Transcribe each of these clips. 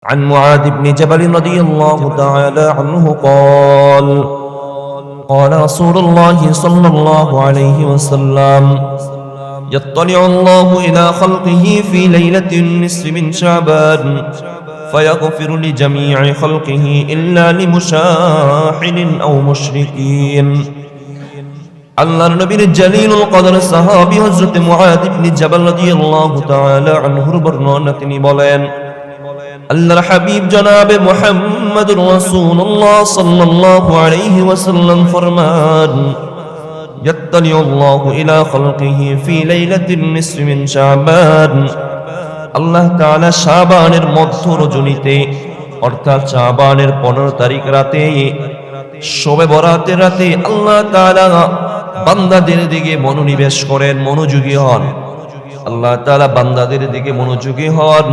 عن معاذ بن جبل رضي الله تعالى عنه قال رسول الله صلى الله عليه وسلم يطلع الله إلى خلقه في ليلة النصف من شعبان فيغفر لجميع خلقه إلا لمشاحن أو مشركين আল্লাহর নবীর জালিলুল কদর সাহাবী হযরত মুআদ ইবনে জাবাল রাদিয়াল্লাহু তাআলা আনহুর বর্ণনা তিনি বলেন আল্লাহর হাবিব জনাবে মুহাম্মদুর রাসূলুল্লাহ সাল্লাল্লাহু আলাইহি ওয়াসাল্লাম ফরমান ইয়াত্তালিউল্লাহু ইলা খালকিহি ফি লাইলাতিন নিসফি মিন শাবান আল্লাহ তাআলা শাবানের মধ্য রজনীতে অর্থাৎ শাবানের 15 তারিখ রাতে শবে বরাতের রাতে আল্লাহ তাআলা বান্দাদের দিকে মনোনিবেশ করেন, মনোযোগী হন। আল্লাহ তাআলা বান্দাদের দিকে মনোযোগী হন।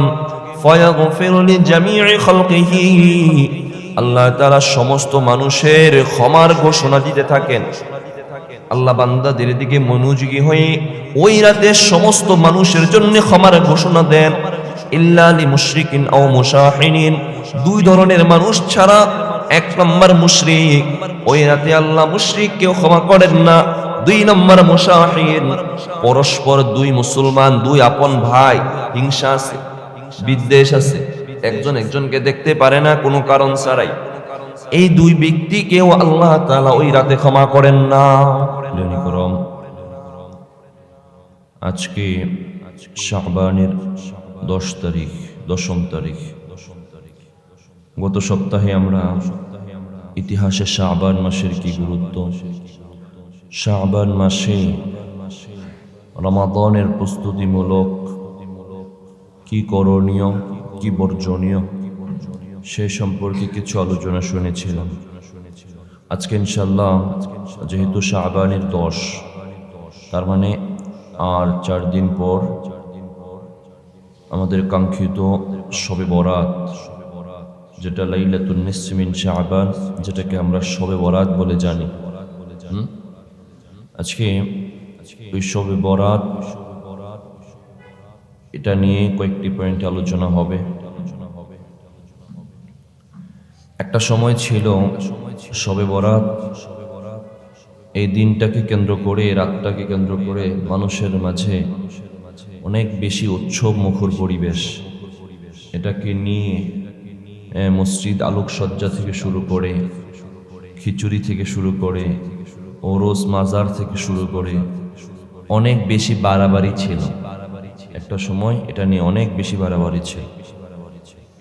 ফায়াগফিরু লিজামিই খালকিহি আল্লাহ তাআলা সমস্ত মানুষের ক্ষমার ঘোষণা দিতে থাকেন। আল্লাহ বান্দাদের দিকে মনোযোগী হয়ে ওই রাতে সমস্ত মানুষের জন্য ক্ষমার ঘোষণা দেন। ইল্লা লিমুশরিকিন আও মুশাহিনিন দুই ধরনের মানুষ ছাড়া। এক নম্বর মুশরিক, ওই রাতে আল্লাহ মুশরিককেও ক্ষমা করেন না। দুই নম্বর মুশাহিন, পরস্পর দুই মুসলমান, দুই আপন ভাই, হিংসা আছে, বিদ্বেষ আছে, একজন একজনকে দেখতে পারে না কোনো কারণ ছাড়াই, এই দুই ব্যক্তিকেও আল্লাহ তাআলা ওই রাতে ক্ষমা করেন না। আজকে শাবানের 10 তারিখ। গত সপ্তাহে আমরা ইতিহাসে শাবান মাসের কি গুরুত্ব, শাবান মাসে রমাদানের প্রস্তুতিমূলক কি করণীয়, কি বর্জনীয়, সে সম্পর্কে কিছু আলোচনা শুনেছিলাম। আজকে ইনশাআল্লাহ যেহেতু শাবানের 10, তার মানে আর 4 দিন পর আমাদের কাঙ্ক্ষিত শবে বরাত, যেটা লাইলাতুন নিসফি মিন শাবান, যেটাকে আমরা শবে বরাত বলে জানি। আজকে ওই শবে বরাত, এটা নিয়ে কয়েকটি পয়েন্ট আলোচনা হবে। একটা সময় ছিল শবে বরাত, এই দিনটাকে কেন্দ্র করে, রাতটাকে কেন্দ্র করে মানুষের মাঝে অনেক বেশি উৎসব মুখর পরিবেশ। এটাকে নিয়ে মসজিদ আলোকসজ্জা থেকে শুরু করে, খিচুড়ি থেকে শুরু করে, ওরস মাজার থেকে শুরু করে অনেক বেশি বাড়াবাড়ি ছিল। একটা সময় এটা নিয়ে অনেক বেশি বাড়াবাড়ি ছিল।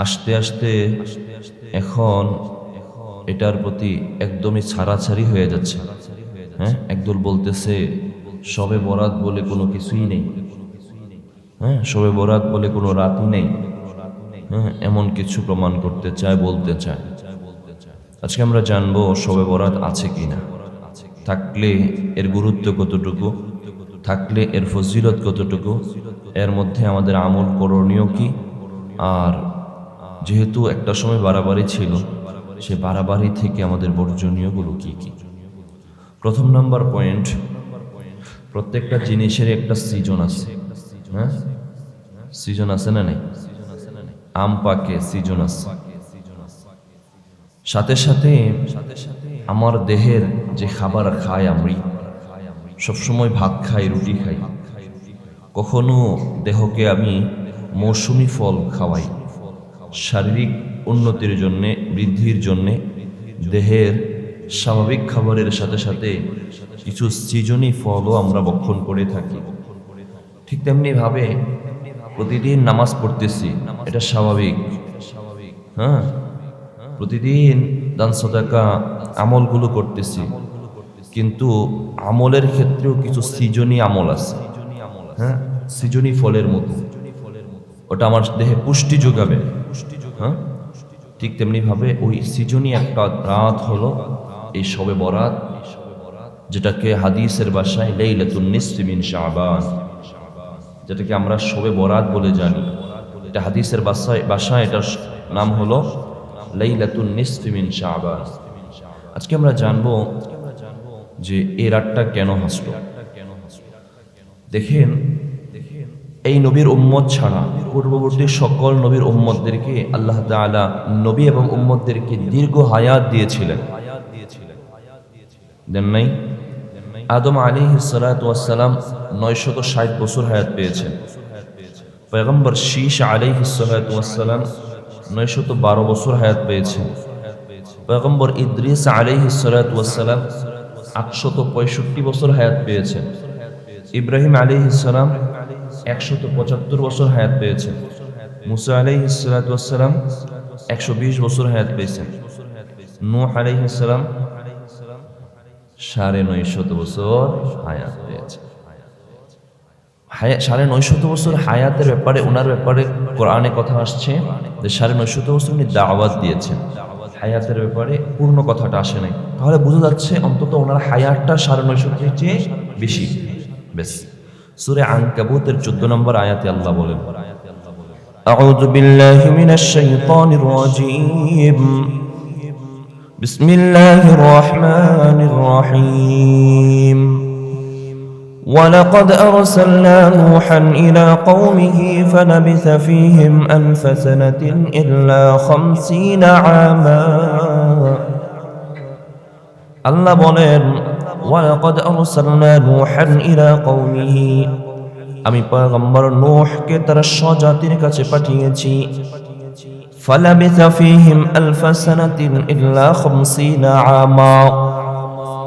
আস্তে আস্তে এখন এটার প্রতি একদমই ছাড়াছাড়ি হয়ে যাচ্ছে। একদল বলতেছে শবে বরাত বলে কোনো কিছুই নেই, শবে বরাত বলে কোনো রাতই নেই, এমন কিছু প্রমাণ করতে চায়, বলতে চায়। আজকে আমরা জানবো শবে বরাত আছে কিনা, থাকলে এর গুরুত্ব কতটুকু, থাকলে এর ফজিলত কতটুকু, এর মধ্যে আমাদের আমল করণীয় কি, আর যেহেতু একটা সময় বাড়াবাড়ি ছিল, সে বাড়াবাড়ি থেকে আমাদের বর্জনীয়গুলো কি কি। প্রথম নাম্বার পয়েন্ট, প্রত্যেকটা জিনিসের একটা সিজন আছে। সিজন আছে না নাই? আম পাকে সিজন আছে। সাথে সাথে আমার দেহের যে খাবার খাই, আমি সবসময় ভাত খাই, রুটি খাই, কখনো দেহকে আমি মৌসুমি ফল খাওয়াই, শারীরিক উন্নতির জন্যে, বৃদ্ধির জন্যে দেহের স্বাভাবিক খাবারের সাথে সাথে কিছু সৃজনী ফলও আমরা ভক্ষণ করে থাকি। ঠিক তেমনি ভাবে প্রতিদিন নামাজ পড়তেছি, এটা স্বাভাবিক। প্রতিদিন দান সাদাকা আমলগুলো করতেছি, কিন্তু আমলের ক্ষেত্রেও কিছু সৃজনী আমল আছে, সৃজনী ফলের মতো, ওটা আমার দেহে পুষ্টি যোগাবে। ঠিক তেমনি ভাবে ওই সৃজনী একটা রাত হলো এই শবে বরাত, যেটাকে হাদিসের ভাষায় লাইলাতুন নিসফি মিন শাবান, যেটাকে আমরা শবে বরাত বলে জানি। এটা হাদিসের ভাষায় এটার নাম হলো লাইলাতুন নিসফি মিন শাবান। আজকে আমরা জানবো যে এই রাতটা কেন হাসলো। দেখেন, এই নবীর উম্মত ছাড়া পূর্ববর্তী সকল নবীর উম্মতদেরকে আল্লাহ তাআলা নবী এবং উম্মতদেরকে দীর্ঘ হায়াত দিয়েছিলেন, দেন নাই? আদম আলাইহিস সালাতু ওয়াস সালাম 960 বছর হায়াত পেয়েছেন। পয়গম্বর শীশ আলাইহিস সালাতু ওয়াস সালাম 912 বছর হায়াত পেয়েছেন। পয়গম্বর ইদ্রিস আলাইহিস সালাতু ওয়াস সালাম 865 বছর হায়াত পেয়েছেন। ইব্রাহিম আলাইহিস সালাম 175 বছর হায়াত পেয়েছেন। মুসা আলাইহিস সালাতু ওয়াস সালাম 120 বছর হায়াত পেয়েছেন। নূহ আলাইহিস সালাম 950 বছর হায়াত পেয়েছেন। 950 বছর হায়াতের ব্যাপারে, ওনার ব্যাপারে কোরআনে কথা আসছে যে 950 বছর উনি দাওয়াত দিয়েছেন। হায়াতের ব্যাপারে পূর্ণ কথাটা আসে নাই। তাহলে বোঝা যাচ্ছে অন্তত ওনার হায়াতটা 950 চেয়ে বেশি। বেশ, সূরা আনকাবুতের 14 নম্বর আয়াতে আল্লাহ বলেন, আউযু বিল্লাহি মিনাশ শাইতানির রাজীম, বিসমিল্লাহির রহমানির রহিম। ولقد أرسلنا نوحا إلى قومه فلبث فيهم ألف سنة إلا 50 عاما। আল্লাহ বলেন, ওয়ালাকাদ আরসালনা নূহান ইলা কওমিহি, আমি পয়গম্বর নূহকে তার স্বজাতির কাছে পাঠিয়েছি। ফালাবিসা ফীহিম আলফা সানাতিন ইল্লা 50 আমা,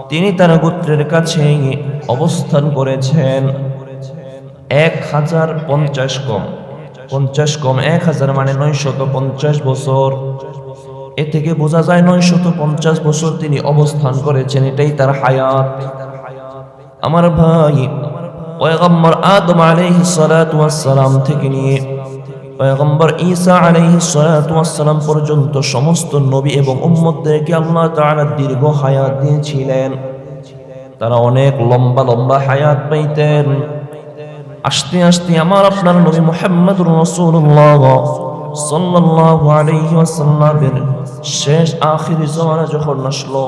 তিনি তার গোত্রের কাছে অবস্থান করেছেন 1050 কম 50 কম 1000 মানে 950 বছর। এ থেকে বোঝা যায় 950 বছর তিনি অবস্থান করেছেন, এটাই তার হায়াত। আমার ভাই, পয়গম্বর আদম আলাইহিস সালাতু ওয়াস সালাম থেকে নিয়ে পয়গম্বর ঈসা আলাইহিস সালাতু ওয়াস সালাম পর্যন্ত সমস্ত নবী এবং উম্মতদেরকে আল্লাহ তাআলা দীর্ঘ হায়াত দিয়েছিলেন। তারা অনেক লম্বা লম্বা হায়াত পাইতেন। আস্তে আস্তে আমার আপনার নবী মুহাম্মদুর রাসূলুল্লাহ সাল্লাল্লাহু আলাইহি ওয়াসাল্লামের শেষ আখির জামানা যখন আসলো,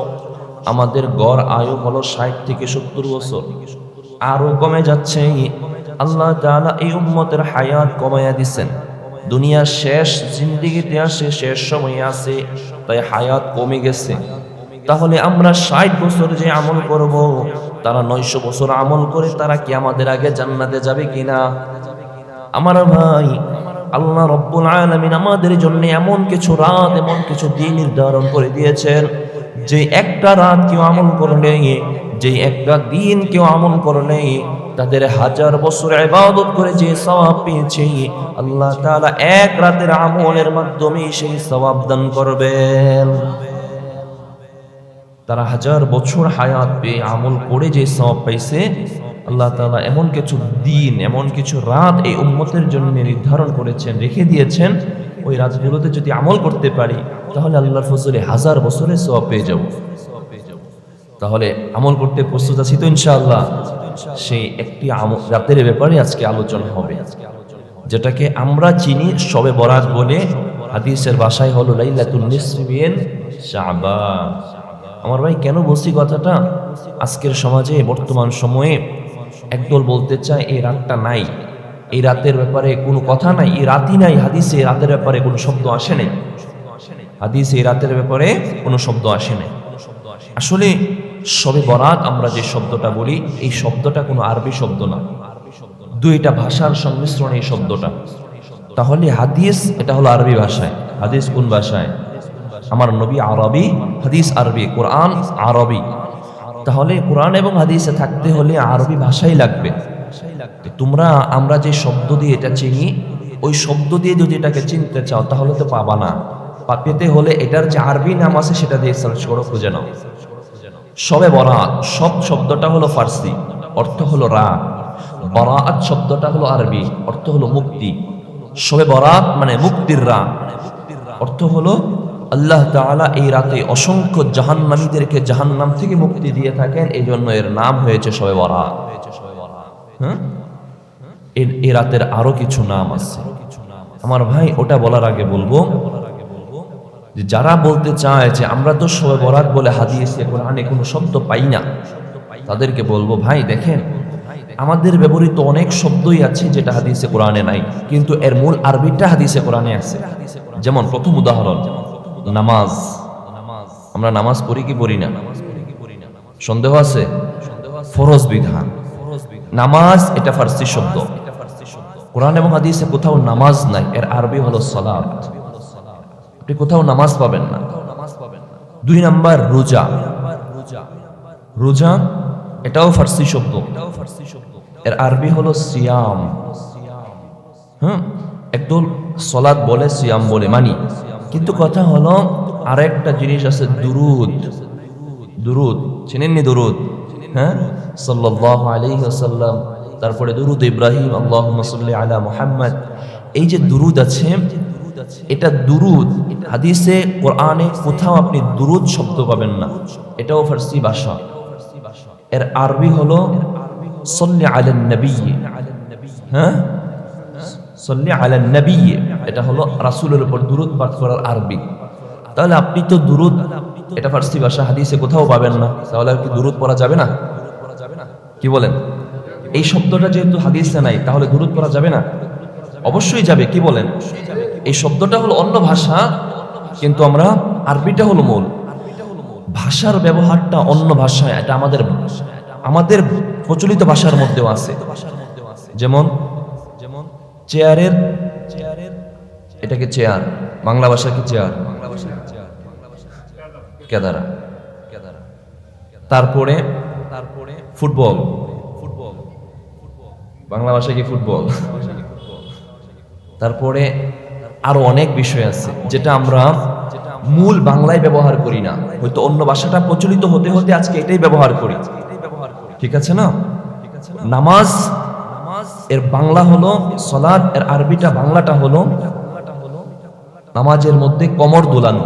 আমাদের গড় আয়ু হলো 60 থেকে 70 বছর, আরো কমে যাচ্ছে। আল্লাহ তাআলা এই উম্মতের হায়াত কমায়া দিচ্ছেন। দুনিয়ার শেষ জিন্দেগিতে আসে, শেষ সময়ে আছে, তাই হায়াত কমে গেছে। তাহলে আমরা 60 বছর যে আমল করব, তারা 900 বছর আমল করে তারা কি আমাদের আগে জান্নাতে যাবে কিনা? আমার ভাই, আল্লাহ রাব্বুল আলামিন আমাদের জন্য এমন কিছু রাত, এমন কিছু দিন নির্ধারণ করে দিয়েছেন, যে একটা রাত কেউ আমল করলে, যে একটা দিন কেউ আমল করলে, তাদের 1000 বছর ইবাদত করে যে সওয়াব পেয়েছে, আল্লাহ তাআলা এক রাতের আমলের মাধ্যমে সেই সওয়াব দান করবেন। তারা 1000 বছর হায়াত পেয়ে আমল করে যে সওয়াব পাইছে, আল্লাহ তাআলা এমন কিছু দিন, এমন কিছু রাত এই উম্মতের জন্য নির্ধারণ করেছেন, রেখে দিয়েছেন। ওই রাতগুলোতে যদি আমল করতে পারি, তাহলে আল্লাহর ফজলে 1000 বছরের সওয়াব পেয়ে যাব। তাহলে আমল করতে প্রস্তুত আছি তো ইনশাআল্লাহ? সেই একটি রাতের ব্যাপারে আজকে আলোচনা হবে, যেটাকে আমরা চিনি শবে বরাত বলে। হাদিসের ভাষায় হলো লাইলাতুন নিসফি মিন শাবান। আমার ভাই, কেন বলছি কথাটা? আজকের সমাজে, বর্তমান সময়ে একদল বলতে চায় এই রাতটা নাই, এই রাতের ব্যাপারে কোনো কথা নাই, এই রাতই নাই। হাদিসে এই রাতের ব্যাপারে কোনো শব্দ আসে নাই, হাদিসে এই রাতের ব্যাপারে কোনো শব্দ আসে নাই। আসলে শবে বরাত আমরা যে শব্দটা বলি, এই শব্দটা কোনো আরবি শব্দ না, দুইটা ভাষার সংমিশ্রণ এই শব্দটা। তাহলে হাদিস এটা হলো আরবি ভাষায়। হাদিস কোন ভাষায়? আমার নবী আরবি, হাদিস আরবি, কোরআন আরবি। তাহলে কোরআন এবং হাদিসে থাকতে হলে আরবি ভাষাই লাগবে। তোমরা, আমরা যে শব্দ দিয়ে এটা চিনি, ওই শব্দ দিয়ে যদি এটাকে চিনতে চাও, তাহলে তো পাবা না। পেতে হলে এটার যে আরবি নাম আছে সেটা দিয়ে সার্চ করো, খুঁজে নাও। শবে বরাত, সব শব্দটা হলো ফার্সি, অর্থ হলো রাত। বরাত শব্দটা হলো আরবি, অর্থ হলো মুক্তি। শবে বরাত মানে মুক্তির রাত, অর্থ হলো আল্লাহ তাআলা এই রাতে অসংখ্য জাহান্নামীদেরকে জাহান্নাম থেকে মুক্তি দিয়ে থাকেন, এই জন্য এর নাম হয়েছে শবে বরাত। এই রাতের আরো কিছু নাম আছে আমার ভাই। ওটা বলার আগে বলবো যে যারা বলতে চায় যে আমরা তো শবে বরাত বলে হাদিসে কোরআনে কোনো শব্দ পাই না, তাদেরকে বলবো, ভাই দেখেন, আমাদের ব্যবহৃত অনেক শব্দই আছে যেটা হাদিসে কোরআনে নাই, কিন্তু এর মূল আরবিটা হাদিসে কোরআনে আছে। যেমন প্রথম উদাহরণ, নামাজ। আমরা নামাজ পড়ি কি পড়ি না? সন্দেহ আছে? ফরজ বিধান। নামাজ এটা ফার্সি শব্দ, কোরআন এবং হাদিসে কোথাও নামাজ নাই, এর আরবি হলো সালাত। আপনি কোথাও নামাজ পাবেন না। 2 নাম্বার রোজা। রোজা এটাও ফার্সি শব্দ, এর আরবি হলো সিয়াম। একদল সালাত বলে সিয়াম বলে মানি, কিন্তু কথা হলো আরেকটা জিনিস আছে, দুরুদ। দুরুদ চিনেননি? দুরুদ, হ্যাঁ, সাল্লাল্লাহু আলাইহি ওয়াসাল্লাম, তারপরে দুরুদ ইব্রাহিম, আল্লাহুম্মা সাল্লি আলা মুহাম্মদ। এই যে দুরুদ আছে, এটা দুরুদ হাদিসে কোরআনে কোথাও আপনি দুরুদ শব্দ পাবেন না, এটাও ফার্সি ভাষা। এর আরবি হলো সাল্লি আলান নবী। হ্যাঁ, সাল্লি আলান নবী, এটা হলো রাসূলের উপর দুরুদ পাঠ করার আরবি। তাহলে আপনি তো দুরুদ, এটা ফার্সি ভাষা, হাদিসে কোথাও পাবেন না, তাহলে কি দুরুদ পড়া যাবে না? কি বলেন? এই শব্দটা যেহেতু হাদিসে নাই, তাহলে দুরুদ পড়া যাবে না? অবশ্যই যাবে। কি বলেন? এই শব্দটা হলো অন্য ভাষা, কিন্তু আমরা আরবিটা হলো মূল। ভাষার ব্যবহারটা অন্য ভাষায়, এটা আমাদের প্রচলিত ভাষার মধ্যেও আছে। যেমন চেয়ারের, এটাকে চেয়ার, বাংলা ভাষা কি চেয়ার? কেদারা। তারপরে ফুটবল, বাংলা ভাষা কি ফুটবল? তারপরে আরো অনেক বিষয় আছে যেটা আমরা মূল বাংলায় ব্যবহার করি না, হয়তো অন্য ভাষাটা প্রচলিত হতে হতে আজকে এটাই ব্যবহার করি। ঠিক আছে না? নামাজ এর বাংলা হলো সালাত, এর আরবিটা বাংলাটা হলো নামাজের মধ্যে কোমর দোলানো।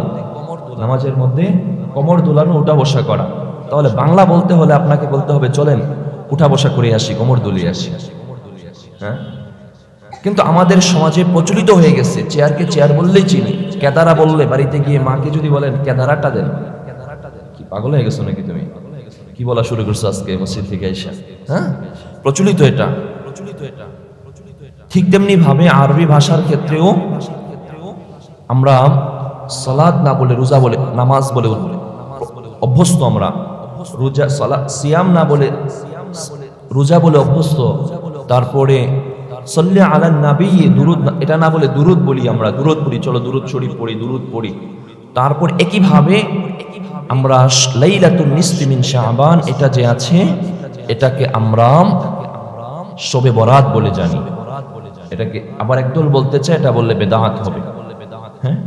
নামাজের মধ্যে কোমর দোলানো, উঠা বসা করা। তাহলে বাংলা বলতে হলে আপনাকে বলতে হবে চলেন উঠা বসা করে আসি, কোমর দুলিয়ে আসি। হ্যাঁ, কিন্তু আমাদের সমাজে প্রচলিত হয়ে গেছে চেয়ারকে চেয়ার বললেই চিনি। কেদারা বললে বাড়িতে গিয়ে মাকে যদি বলেন কেদারাটা দেন, কি পাগল হয়ে গেছো নাকি তুমি? কি বলা শুরু করছো আজকে মসজিদ থেকে আইসা? হ্যাঁ, প্রচলিত এটা। ঠিক তেমনি ভাবে আরবি ভাষার ক্ষেত্রেও আমরা সালাত না বলে রোজা বলে, নামাজ বলে অভ্যস্ত। আমরা রোজা, সালাত, সিয়াম না বলে রোজা বলে অভ্যস্ত। তারপরে সাল্লি আলা নবী, দুরুদ এটা না বলে দুরুদ বলি। আমরা দুরুদ পড়ি, চলো দুরুদ শরীফ পড়ি, দুরুদ পড়ি। তারপর একইভাবে আমরা লাইলাতুন নিসফি মিন শাবান, এটা যে আছে এটাকে আমরা শবে বরাত বলে জানি। এটাকে আবার একদল বলতে চায় এটা বললে বেদাত হবে। হ্যাঁ,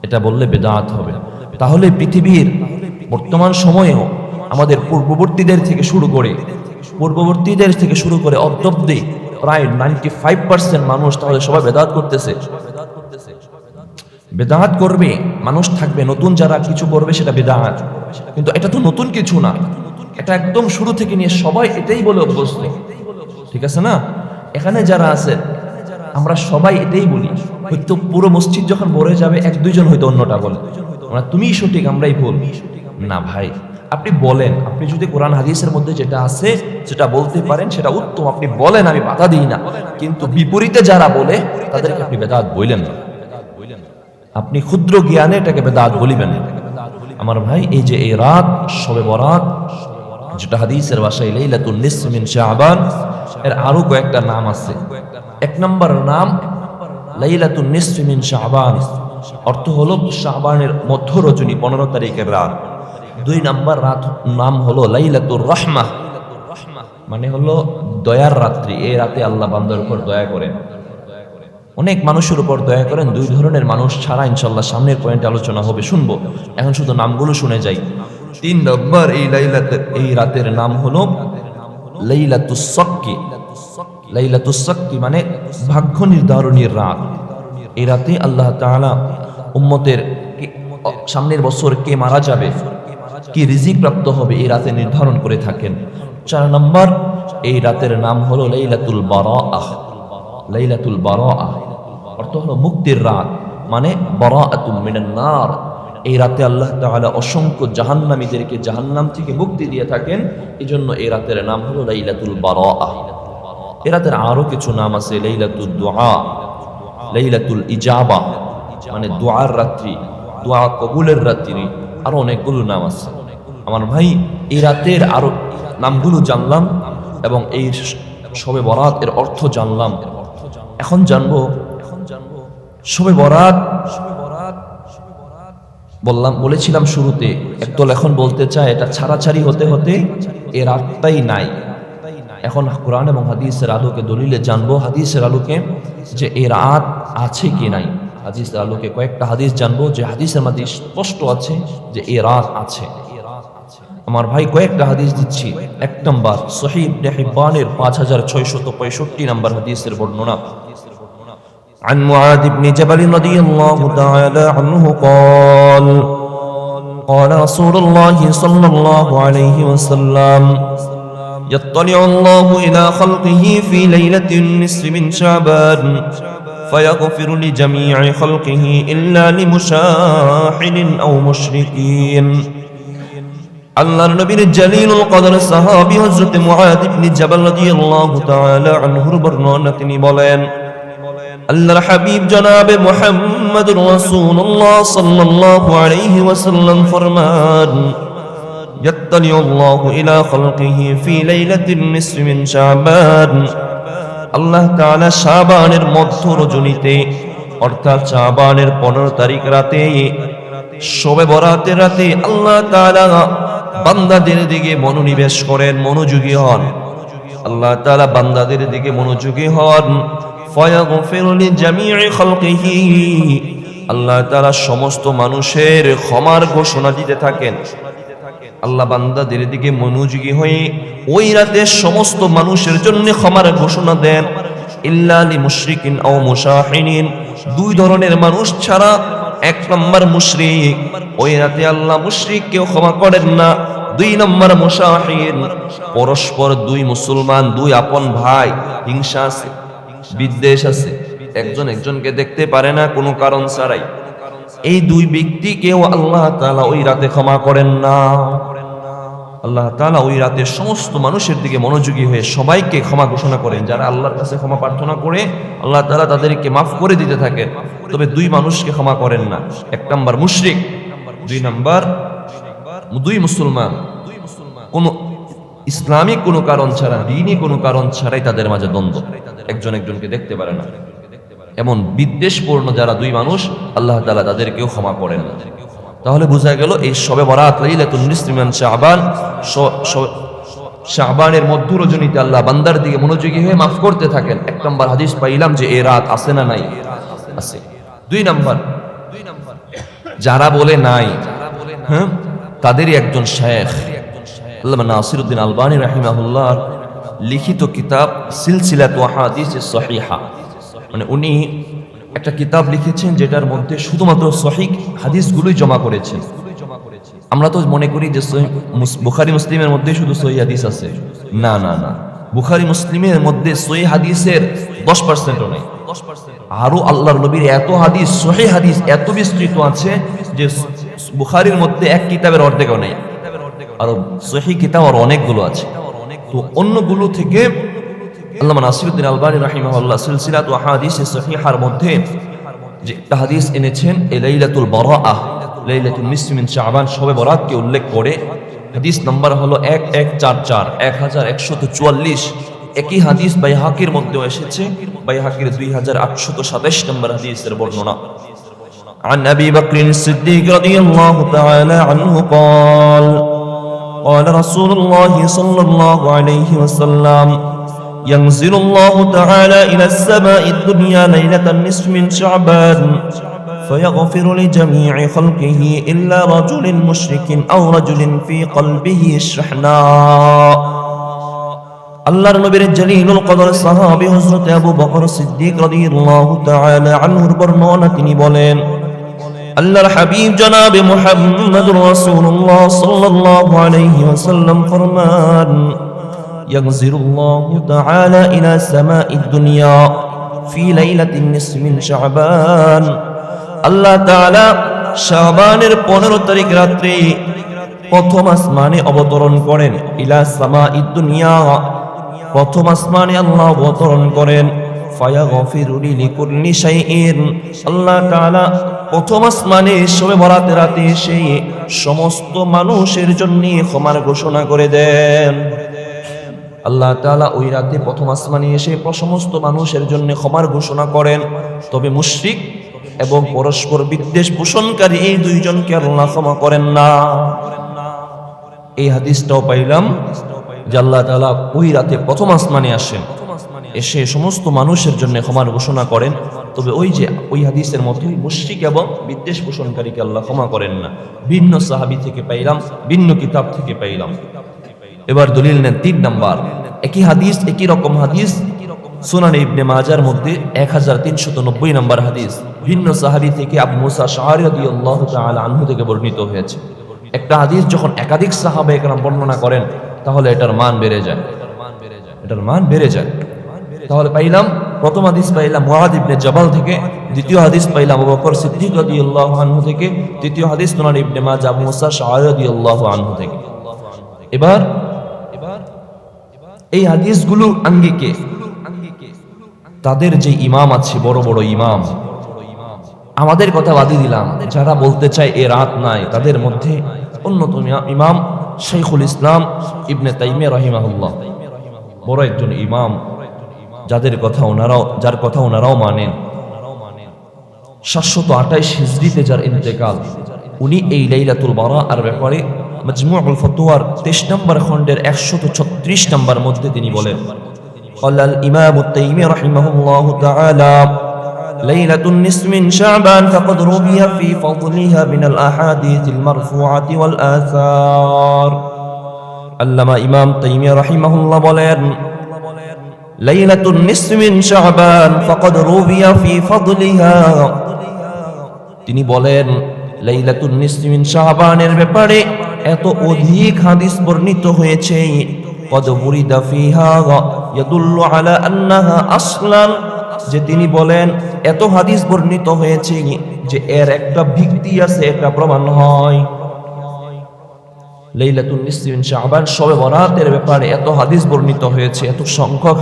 এটা বললে বেদাত হবে। তাহলে পৃথিবীর বর্তমান সময়েও আমাদের পূর্ববর্তীদের থেকে শুরু করে অদ্যাবধি প্রায় 95% মানুষ, তাহলে সবাই বেদাত করতেছে। বেদাত করবে, মানুষ থাকবে, নতুন যারা কিছু করবে সেটা বেদাত। কিন্তু এটা তো নতুন কিছু না, এটা একদম শুরু থেকে নিয়ে সবাই এটাই বলে অভ্যস্ত। ঠিক আছে না? এখানে যারা আছে আমরা সবাই এটাই বলি। হয়তো পুরো মসজিদ যখন ভরে যাবে 1-2 জন হয়তো অন্যটা বলে, তুমিই সঠিক আমরাই ভুল। না ভাই, আপনি বলেন, আপনি যদি কোরআন হাদিসের মধ্যে যেটা আছে সেটা বলতে পারেন সেটা উত্তম, আপনি বলেন, আমি বাধা দিই না। কিন্তু বিপরীতে যারা বলে তাদেরকে আপনি বেদাত বললেন না, আপনি ক্ষুদ্র জ্ঞানে এটাকে বেদাত বলিবেন। আমার ভাই, এই যে এই রাত শবে বরাত, যেটা হাদিসের ভাষায় লাইলাতুন নিসফি মিন শাবান, এর আরো কয়েকটা নাম আছে। 1 নম্বর নাম লাইলাতুন নিসফি মিন শাবান, অর্থ হলো শাবানের মধ্য রজনী 15 তারিখের রাত। 2 নম্বর রাত নাম হলো লাইলাতুর রাহমাহ, মানে হলো দয়ার রাত্রি। এই রাতে আল্লাহ বান্দার উপর দয়া করেন, অনেক মানুষের উপর দয়া করেন। 2 ধরনের মানুষ ছাড়া ইনশাআল্লাহ সামনের পয়েন্টে আলোচনা হবে, শুনবো। এখন শুধু নামগুলো শুনে যাই। 3 নম্বর এই রাতের নাম হলো লাইলাতুস সাক্কি। লাইলাতুস সাক্কি মানে ভাগ্য নির্ধারণীর রাত। এই রাতে আল্লাহ তাআলা উম্মতের সামনের বছর কে মারা যাবে, কি রিজিক প্রাপ্ত হবে, এই রাতে নির্ধারণ করে থাকেন। 4 নম্বর এই রাতের নাম হলো লাইলাতুল বারাআহ। লাইলাতুল বারাআহ অর্থ হলো মুক্তির রাত, মানে বারাআতুম মিনান নার। এই রাতে আল্লাহ তাআলা অসংখ্য জাহান্নামীদেরকে জাহান্নাম থেকে মুক্তি দিয়ে থাকেন। এজন্য এই রাতের নাম হলো লাইলাতুল বারাআহ। এ রাতের আরো কিছু নাম আছে, লাইলাতুল দুআ, লাইলাতুল ইজাবা, মানে দোয়ার রাত্রি, দোয়া কবুলের রাত্রি, আরো অনেকগুলো নাম আছে। আমার ভাই, এই রাতের আরো নামগুলো জানলাম এবং এই শবে বরাত এর অর্থ জানলাম। এখন জানবো শবে বরাত। বলেছিলাম শুরুতে, একদল এখন বলতে চায় এটা ছাড়াছাড়ি হতে হতে এ রাতটাই নাই। এখন কোরআন এবং হাদিসের আলোকে দলিলে জানবো, হাদিসের আলোকে, যে এ রাত আছে কি নাই। হাদিসের আলোকে কয়েকটা হাদিস জানবো যে হাদিসের মধ্যে স্পষ্ট আছে যে এ রাত আছে। আমার ভাই কয়েকটা হাদিস দিচ্ছি। এক নম্বর, সহিহ ইবনে হিব্বানের 5665 নম্বর হাদিসের বর্ণনা। عن معاذ بن جبل رضي الله تعالى عنه قال قال رسول الله صلى الله عليه وسلم يطلع الله إلى خلقه في ليلة النصف من شعبان فيغفر لجميع خلقه إلا لمشاحن أو مشركين. আল্লাহর নবীর জালিলুল কদর সাহাবী হযরত মুআদ ইবনে জাবাল রাদিয়াল্লাহু তাআলা আনহুর বর্ণনা, তিনি বলেন, আল্লাহর হাবিব জনাবে মুহাম্মদুর রাসূলুল্লাহ সাল্লাল্লাহু আলাইহি ওয়াসাল্লাম ফরমান, ইয়াত্তালিউল্লাহু ইলা খালকিহি ফি লাইলাতিন নিসফি মিন শাবান। আল্লাহ তাআলা শাবানের মধ্য রজনীতে, অর্থাৎ শাবানের 15 তারিখ রাতে, শবে বরাতের রাতে আল্লাহ তাআলা বান্দাদের দিকে মনোনিবেশ করেন, মনোযোগী হন। আল্লাহ তাআলা বান্দাদের দিকে মনোযোগী হন। ফায়াগফিরু লিজামিই খালকিহি, আল্লাহ তাআলা সমস্ত মানুষের ক্ষমার ঘোষণা দিতে থাকেন। আল্লাহ বান্দাদের দিকে মনোযোগী হয়ে ওই রাতে সমস্ত মানুষের জন্য ক্ষমার ঘোষণা দেন। ইল্লা লিমুশরিকিন আও মুশাহিনিন, দুই ধরনের মানুষ ছাড়া। এক নম্বর মুশরিক, ওই রাতে আল্লাহ মুশরিককেও ক্ষমা করেন না। দুই নম্বর মুশাহিন, পরস্পর দুই মুসলমান, দুই আপন ভাই, হিংসা আছে, বিদ্বেষ আছে, একজন একজনকে দেখতে পারে না কোনো কারণ ছাড়াই, এই দুই ব্যক্তিকেও আল্লাহ তাআলা ওই রাতে ক্ষমা করেন না। আল্লাহ তাআলা ওই রাতে সমস্ত মানুষের দিকে মনোযোগী হয়ে সবাইকে ক্ষমা ঘোষণা করেন। যারা আল্লাহর কাছে ক্ষমা প্রার্থনা করে আল্লাহ তাআলা তাদেরকে মাফ করে দিতে থাকেন। তবে দুই মানুষকে ক্ষমা করেন না, এক নম্বর মুশরিক, দুই নম্বর দুই মুসলমান। কোন ইসলামিক কোনো কারণ ছাড়া, দ্বীনি কোনো কারণ ছাড়াই তাদের মাঝে দ্বন্দ্ব, একজন একজনকে দেখতে পারে না, এমন বিদ্বেষপূর্ণ যারা দুই মানুষ, আল্লাহ তাআলা তাদেরকেও ক্ষমা করেন না। তাহলে বোঝা গেল এই শবে বরাত লাইলাতুন নিসফি মিন শাবান, শাবানের মধ্য রজনীতে আল্লাহ বান্দার দিকে মনোযোগী হয়ে মাফ করতে থাকেন। এক নম্বর হাদিস পাইলাম যে এই রাত আছে না নাই? আছে। দুই নম্বর, যারা বলে নাই, হ্যাঁ, তাদেরই একজন শায়েখ আল্লামা নাসিরউদ্দিন আলবানী রাহিমাহুল্লাহ লিখিত কিতাব সিলসিলাতু আহাদিস সহিহা, মানে উনি একটা কিতাব লিখেছেন যেটার মধ্যে শুধুমাত্র সহিহ হাদিসগুলোই জমা করেছেন। আমরা তো মনে করি যে বুখারী মুসলিমের মধ্যে শুধু সহিহ হাদিস আছে। না না না, বুখারী মুসলিমের মধ্যে সহিহ হাদিসের 10%ও নাই। আরো আল্লাহর নবীর এত হাদিস, সহিহ হাদিস এত বিস্তৃত আছে যে বুখারীর মধ্যে এক কিতাবের অর্ধেকও নেই, আর সহিহ কিতাব আর অনেকগুলো আছে। তো অন্যগুলো থেকে আল্লামা নাসিরউদ্দিন আলবানী রাহিমাহুল্লাহ সিলসিলাতু আহাদিস সহিহার মধ্যে যে একটা হাদিস এনেছেন, এই লাইলাতুল বারাআহ, লাইলাতুন নিসফি মিন শাবান, শবে বরাতকে উল্লেখ করে। হাদিস নাম্বার হলো 1144, 1144। একই হাদিস বাইহাকির মধ্যেও এসেছে, বাইহাকির 2827 নম্বর হাদিসের বর্ণনা। عن أبي بكر الصديق رضي الله تعالى عنه قال قال رسول الله صلى الله عليه وسلم ينزل الله تعالى إلى السماء الدنيا ليلة النصف من شعبان فيغفر لجميع خلقه إلا رجل مشرك أو رجل في قلبه شحناء. আল্লাহর নবীর জালিলুল কদর সাহাবী হযরত আবু বকর সিদ্দিক রাদিয়াল্লাহু তাআলা আনহুর বর্ণনা, তিনি বলেন, আল্লাহর হাবিব জনাবে মুহাম্মদুর রাসূলুল্লাহ সাল্লাল্লাহু আলাইহি ওয়াসাল্লাম ফরমান, ইয়ানজিরুল্লাহু তাআলা ইলা সামাঈদ দুনিয়া ফি লাইলাতিন নিসফি মিন শাবান। আল্লাহ তাআলা শাবানের 15 তারিখ রাতে প্রথম আসমানে অবতরণ করেন। ইলা সামাঈদ দুনিয়া, প্রথম আসমানে আল্লাহ অবতরণ করেন। ফায়াগফিরু লিকুল্লি শাইইন, আল্লাহ তাআলা প্রথম আসমানে শবে বরাতের রাতে এসে সমস্ত মানুষের জন্য ক্ষমার ঘোষণা করে দেন। আল্লাহ তাআলা ওই রাতে প্রথম আসমানে এসে সমস্ত মানুষের জন্য ক্ষমার ঘোষণা করেন। তবে মুশরিক এবং পরস্পর বিদ্বেষ পোষণকারী এই দুইজনকে আল্লাহ ক্ষমা করেন না। এই হাদিসটাও পাইলাম যে আল্লাহ তাআলা ওই রাতে প্রথম আসমানে আসেন, এসে সমস্ত মানুষের জন্য ক্ষমার ঘোষণা করেন। তবে ওই হাদিসের মতোই মুশরিক এবং বিদ্বেষ পোষণকারীকে আল্লাহ ক্ষমা করেন না। ভিন্ন সাহাবী থেকে পাইলাম, ভিন্ন কিতাব থেকে পাইলাম। এবার দলিল নেন 3 নাম্বার। একই হাদিস, একই রকম হাদিস সুনান ইবনে মাজার মধ্যে 1390 নম্বর হাদিস, ভিন্ন সাহাবী থেকে আবু মুসা আশআরী রাদিয়াল্লাহু তাআলা আনহু থেকে বর্ণিত হয়েছে। একটা হাদিস যখন একাধিক সাহাবায়ে কেরাম বর্ণনা করেন তাহলে এটার মান বেড়ে যায়, এটার মান বেড়ে যায়। তাহলে পাইলাম প্রথম হাদিস পাইলাম মুআদ ইবনে জাবাল থেকে, দ্বিতীয় হাদিস পাইলাম আবু বকর সিদ্দিক রাদিয়াল্লাহু আনহু থেকে, তৃতীয় হাদিস সুনান ইবনে মাজাহ আবু মুসা আশআরী রাদিয়াল্লাহু আনহু থেকে। এবার এই হাদিসগুলো আঙ্গিকে তাদের যে ইমাম আছে, বড় বড় ইমাম, আমাদের কথা বাদই দিলাম, যারা বলতে চায় এ রাত নাই, তাদের মধ্যে অন্যতম ইমাম শাইখুল ইসলাম ইবনে তাইমিয়া রাহিমাহুল্লাহ, বড় একজন ইমাম, যার কথা ওনারাও মানেন। 728 হিজরিতে যার ইন্তেকাল, উনি এই লাইলাতুল বারাআর ব্যাপারে মাজমুউল ফাতওয়ার 23 নম্বর খণ্ডের 136 নম্বর মধ্যে তিনি বলেন, قال الإمام التيمي رحمه الله تعالى ليلة النصف من شعبان فقد روي في فضلها من الأحاديث المرفوعة والآثار। আল্লামা ইমাম তাইমিয়া রাহিমাহুল্লাহ বলেন, লাইলাতুন নিসফি মিন শাবান ফাকাদ রুবিয়া ফি ফাদলিহা, তিনি বলেন লাইলাতুন নিসফি মিন শাবানের ব্যাপারে এত অধিক হাদিস বর্ণিত হয়েছে, কদ বুরিদা ফিহা ইয়াদুল্লু আলা আন্নাহা আসলান, যে তিনি বলেন এত হাদিস বর্ণিত হয়েছে যে এর একটা ভিত্তি আছে, একটা প্রমাণ হয়। লাইলাতুন নিসফি মিন শাবান শবে বরাতের ব্যাপারে এত হাদিস বর্ণিত হয়েছে, এত সংখ্যক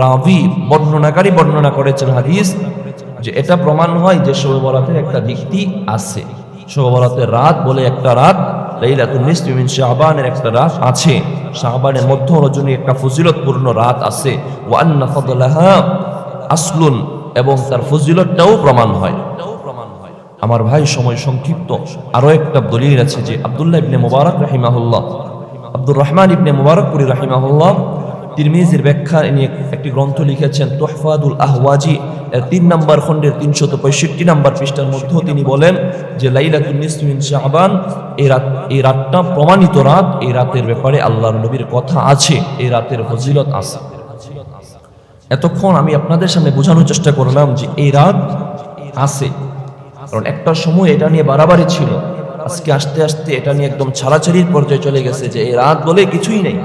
রাবী বর্ণনাকারী বর্ণনা করেছেন হাদিস, যে এটা প্রমাণ হয় যে শবে বরাতের একটা ভিত্তি আছে। শবে বরাতের রাত বলে একটা রাত, লাইলাতুন নিসফি মিন শাবানের একটা রাত আছে, শাবানের মধ্য রজনী একটা ফজিলতপূর্ণ রাত আছে। ওয়া আন্না ফাদলাহা আসলুন, এবং তার ফজিলতটাও প্রমাণ হয়। আমার ভাই, সময় সংক্ষিপ্ত, আরো একটা দলিল আছে যে আব্দুল্লাহ ইবনে মুবারক রাহিমাহুল্লাহ, আব্দুর রহমান ইবনে মুবারকপুরি রাহিমাহুল্লাহ তিরমিজির ব্যাখ্যা নিয়ে একটি গ্রন্থ লিখেছেন তুহফাতুল আহওয়াজি এর 3 নম্বর খণ্ডের 365 নম্বর পৃষ্ঠার মধ্যে তিনি বলেন যে লাইলাতুন নিসফি মিন শাবান, এই রাতটা প্রমাণিত রাত, এই রাতের ব্যাপারে আল্লাহর নবীর কথা আছে, এই রাতের ফজিলত আছে। এতক্ষণ আমি আপনাদের সামনে বোঝানোর চেষ্টা করলাম যে এই রাত আছে, কারণ একটা সময় এটা নিয়ে বাড়াবাড়ি ছিল, আজকে আস্তে আস্তে এটা নিয়ে একদম ছাড়াছাড়ির পর্যায়ে চলে গেছে যে এই রাত বলে কিছুই নেই,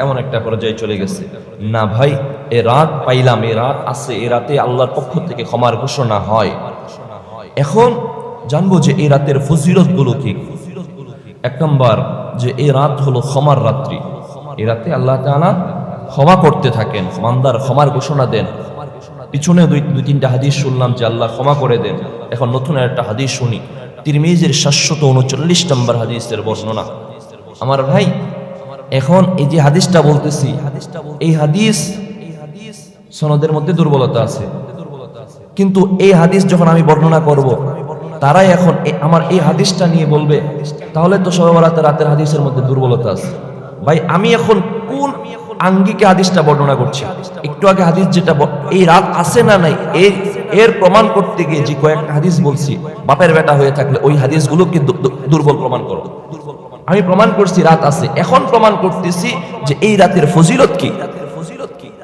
এমন একটা পর্যায়ে চলে গেছে। না ভাই, এই রাত পাইলাম, এই রাত আছে, এই রাতে আল্লাহর পক্ষ থেকে ক্ষমার ঘোষণা হয়। এখন জানবো যে এই রাতের ফজিলত গুলো কি। 1 নম্বর, যে এই রাত হলো ক্ষমার রাত্রি, এই রাতে আল্লাহ তাআলা ক্ষমা করতে থাকেন, বান্দার ক্ষমার ঘোষণা দেন। পিছনে 2-3টা হাদিস শুনলাম যে আল্লাহ ক্ষমা করে দেন। এখন নতুন একটা হাদিস শুনি, তিরমিজির 739 নম্বর হাদিসের বর্ণনা। আমার ভাই, এখন এই যে হাদিসটা বলতেছি, এই হাদিস সনদের মধ্যে দুর্বলতা আছে, কিন্তু এই হাদিস যখন আমি বর্ণনা করব, তারাই এখন আমার এই হাদিসটা নিয়ে বলবে তাহলে তো শবে বরাতের রাতের হাদিসের মধ্যে দুর্বলতা আছে। ভাই, আমি এখন কোন আঙ্গিকে হাদিসটা বর্ণনা করছি? একটু আগে হাদিস যেটা এই রাত আছে না নাই এর প্রমাণ করতে গিয়ে যে কয়েকটা হাদিস বলছি, বাপের বেটা হয়ে থাকলে ওই হাদিসগুলোকে দুর্বল প্রমাণ করো। আমি প্রমাণ করছি রাত আছে, এখন প্রমাণ করতেছি যে এই রাতের ফজিলত কি।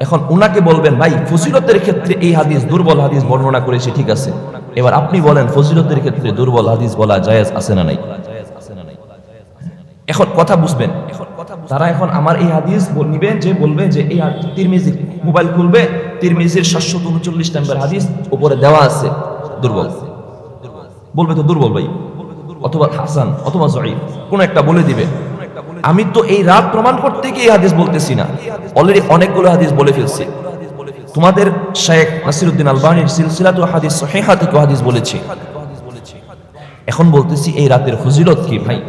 এখন উনাকে বলবেন ভাই ফজিলতের ক্ষেত্রে এই হাদিস দুর্বল হাদিস বর্ণনা করেছে, ঠিক আছে, এবার আপনি বলেন ফজিলতের ক্ষেত্রে দুর্বল হাদিস বলা জায়েজ আছে না নাই? এখন কথা বুঝবেন, তারা এখন আমার এই হাদিস নিবেন, যে বলবে যে এই তিরমিজি, মোবাইল খুলবে, তিরমিজির 739 নম্বর হাদিস উপরে দেওয়া আছে, দুর্বল বলবে তো দুর্বল ভাই, অথবা হাসান অথবা জয়ীফ কোন একটা বলে দিবে। আমি তো এই রাত প্রমাণ করতে গিয়ে এই হাদিস বলতেছি না, অলরেডি অনেকগুলো হাদিস বলে ফেলছি। তোমাদের শেখ নাসিরউদ্দিন আলবানীর সিলসিলাতুল হাদিস সহিহা থেকে হাদিস বলেছি। এখন বলতেছি এই রাতের ফজিলত কি ভাই,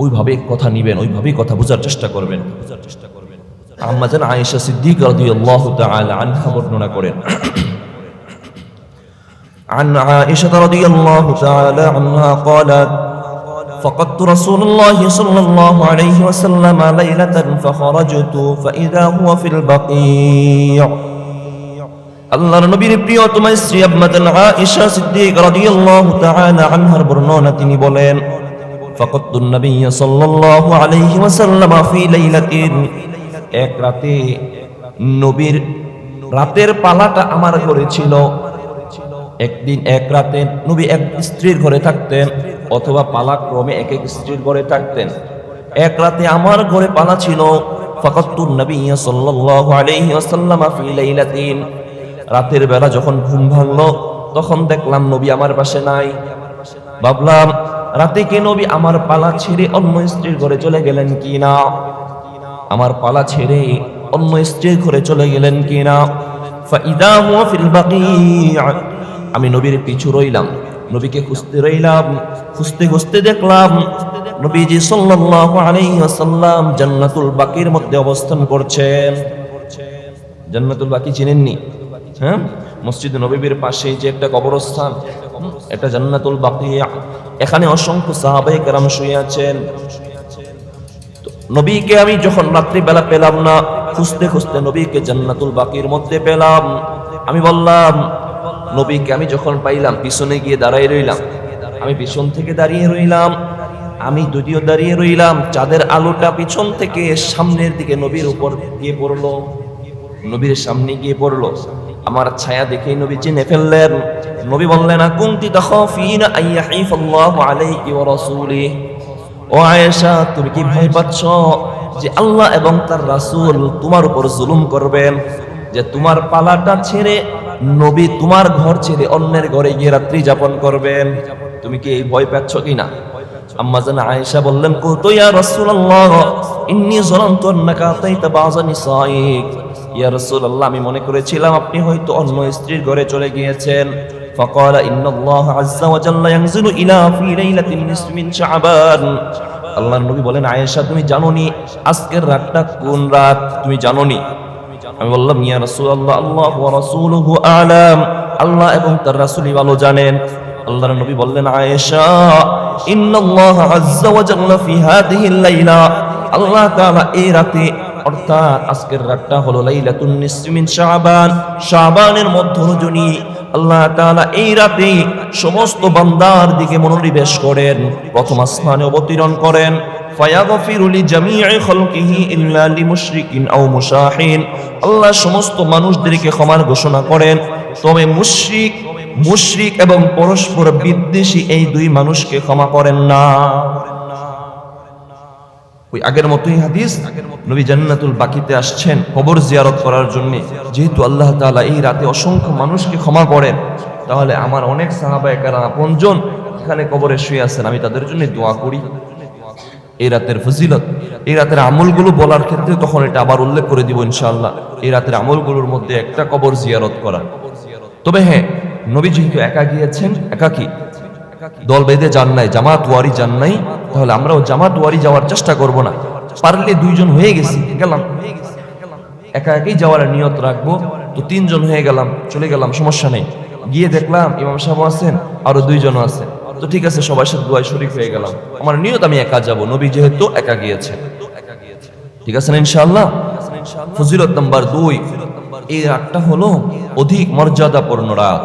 ওইভাবে কথা নিবেন, ওইভাবেই কথা বোঝার চেষ্টা করবেন। আম্মা জান আয়েশা সিদ্দিকা রাদিয়াল্লাহু তাআলা আনহা বর্ণনা করেন, عن عائشة رضي الله تعالى عنها قالت فقدت رسول الله صلى الله عليه وسلم ليلة فخرجت فإذا هو في البقيع। আল্লাহর নবীর প্রিয়তম স্ত্রী আম্মা জান আয়েশা সিদ্দিকা রাদিয়াল্লাহু তাআলা আনহার বর্ণনা, তিনি বলেন ফাকাদতু নবী সাল্লাল্লাহু আলাইহি ওয়াসাল্লাম ফি লাইলাতিন, এক রাতে নবীর রাতের পালাটা আমার ঘরে ছিল। একদিন এক রাতে নবী এক স্ত্রীর ঘরে থাকতেন, অথবা পালাক্রমে এক এক স্ত্রীর ঘরে থাকতেন। এক রাতে আমার ঘরে পালা ছিল। ফাকাদতু নবী সাল্লাল্লাহু আলাইহি ওয়াসাল্লাম ফি লাইলাতিন, রাতের বেলা যখন ঘুম ভাঙলো তখন দেখলাম নবী আমার পাশে নাই। ভাবলাম রাতে কি নবী আমার পালা ছেড়ে অন্য স্ত্রীর ঘরে চলে গেলেন কিনা, আমার পালা ছেড়ে অন্য স্ত্রীর ঘরে চলে গেলেন কিনা। ফাইদা হুয়া ফিল বাকিয়া, আমি নবীর পিছু রইলাম, নবীকে খুঁজতে রইলাম। খুঁজতে খুঁজতে দেখলাম নবীজি সাল্লাল্লাহু আলাইহি ওয়াসাল্লাম জান্নাতুল বাকির মধ্যে অবস্থান করছেন। জান্নাতুল বাকি চিনেননি? হ্যাঁ, মসজিদ নববীর পাশে যে একটা কবরস্থান, এটা জান্নাতুল বাকিয়া। এখানে অসংখ্য সাহাবায়ে কেরাম শুয়ে আছেন। নবীকে আমি যখন রাত্রি বেলা পেলাম না, খুঁজতে খুঁজতে নবীকে জান্নাতুল বাকির মধ্যে পেলাম। আমি বললাম নবীকে আমি যখন পাইলাম পিছনে গিয়ে দাঁড়াই রইলাম। আমি পিছন থেকে দাঁড়িয়ে রইলাম, আমি যদিও দাঁড়িয়ে রইলাম, চাঁদের আলোটা পিছন থেকে সামনের দিকে নবীর উপর গিয়ে পড়লো, নবীর সামনে গিয়ে পড়লো। আমার ছায়া দেখেই নবী চিনে ফেললেন। নবী বললেন আকুনতি তাখাফিনা আইয়াহিফাল্লাহু আলাইকি ওয়া রাসূলিহি, ও আয়েশা তুমি কি ভয় পাচ্ছ যে আল্লাহ এবং তার রাসূল তোমার উপর জুলুম করবেন, যে তোমার পালাটা ছেড়ে নবী তোমার ঘর ছেড়ে অন্যের ঘরে গিয়ে রাত্রি যাপন করবেন? তুমি কি এই ভয় পাচ্ছ কিনা? আম্মা জান আয়েশা বললেন কুলতু ইয়া রাসূলুল্লাহ ইন্নী যালামতু আন্নাকা আতাইতা বাযা নিসাইক, ইয়া রাসূলুল্লাহ আমি মনে করেছিলাম আপনি হয়তো অন্য স্ত্রীর ঘরে চলে গিয়েছেন। ফাকালা ইন্নাল্লাহ আযজা ওয়া জাল্লা ইয়ানজিলু ইলা ফি লাইলাতিন নিসফি মিন শাবান। আল্লাহর নবী বলেন আয়েশা তুমি জানোনি আজকের রাতটা কোন রাত, তুমি জানোনি? আমি বললাম ইয়া রাসূলুল্লাহ আল্লাহু ওয়া রাসূলুহু আ'লাম, আল্লাহ এবং তার রাসূলই ভালো জানেন। আল্লাহর নবী বললেন আয়েশা ইন্নাল্লাহ আযজা ওয়া জাল্লা ফি হাদিহিল লাইলা, আল্লাহ তাআলা এই রাতে অর্থাৎ আজকের রাতটা হলো লাইলাতুন নিসফি মিন শাবান, শাবানের মধ্য রজনী, আল্লাহ তাআলা এই রাতে সমস্ত বান্দার দিকে মনোনিবেশ করেন, প্রথম আসমানে অবতরণ করেন। ফায়াগফিরু লিজামিই খালকিহি ইল্লা লিমুশরিকিন আও মুশাহিন, আল্লাহ সমস্ত মানুষদেরকে ক্ষমার ঘোষণা করেন, তবে মুশরিক এবং পরস্পর বিদ্বেষী এই দুই মানুষকে ক্ষমা করেন না। ওই আগের মতোই হাদিস, নবী জান্নাতুল বাকিতে আসছেন কবর জিয়ারত করার জন্য। যেহেতু আল্লাহ তাআলা এই রাতে অসংখ্য মানুষকে ক্ষমা করেন, তাহলে আমার অনেক সাহাবায়ে কেরাম আপনজন এখানে কবরে শুয়ে আছেন, আমি তাদের জন্য দোয়া করি। এই রাতের ফজিলত, এই রাতের আমলগুলো বলার ক্ষেত্রে তখন এটা আবার উল্লেখ করে দিব ইনশাআল্লাহ। এই রাতের আমলগুলোর মধ্যে একটা কবর জিয়ারত করা। তবে হ্যাঁ, নবী যেহেতু একা গিয়েছেন, একাকী, দল বেঁধে যান নাই, জামাত ওয়ারি যান নাই, তাহলে আমরাও জামাত ওয়ারি যাওয়ার চেষ্টা করব না। পারলে দুইজন হয়ে গেছি গেলাম, একা একাই যাওয়ার নিয়ত রাখবো, তো তিনজন হয়ে গেলাম, চলে গেলাম, সমস্যা নেই। গিয়ে দেখলাম ইমাম সাহেব আছেন, আরো দুইজন আছেন, তো ঠিক আছে সবার সাথে দোয়ায় শরীক হয়ে গেলাম। আমার নিয়ত আমি একা যাব, নবী যেহেতু একা গিয়েছেন। ঠিক আছে না ইনশাআল্লাহ? ফজিলত নাম্বার 2, এই রাতটা হলো অধিক মর্যাদাপূর্ণ রাত।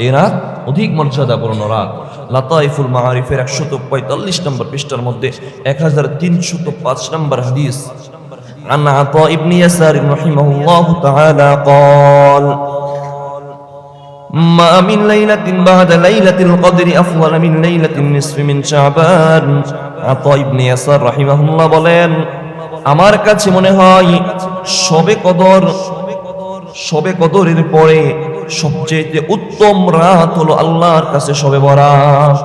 এই রাত অধিক মর্যাদাপূর্ণ রাত। লাতাইফুল মাআরিফের 145 নম্বর পৃষ্ঠার মধ্যে 1305 নম্বর হাদিস, عن عطاء بن يسار رحمه الله تعالى قال ما من ليلة بعد ليلة القدر أفضل من ليلة النصف من شعبان। عطاء بن يسار رحمه الله বলেন আমার কাছে মনে হয় শবে কদরের পরে সবচেয়ে উত্তম রাত হলো আল্লাহর কাছে শবে বরাত।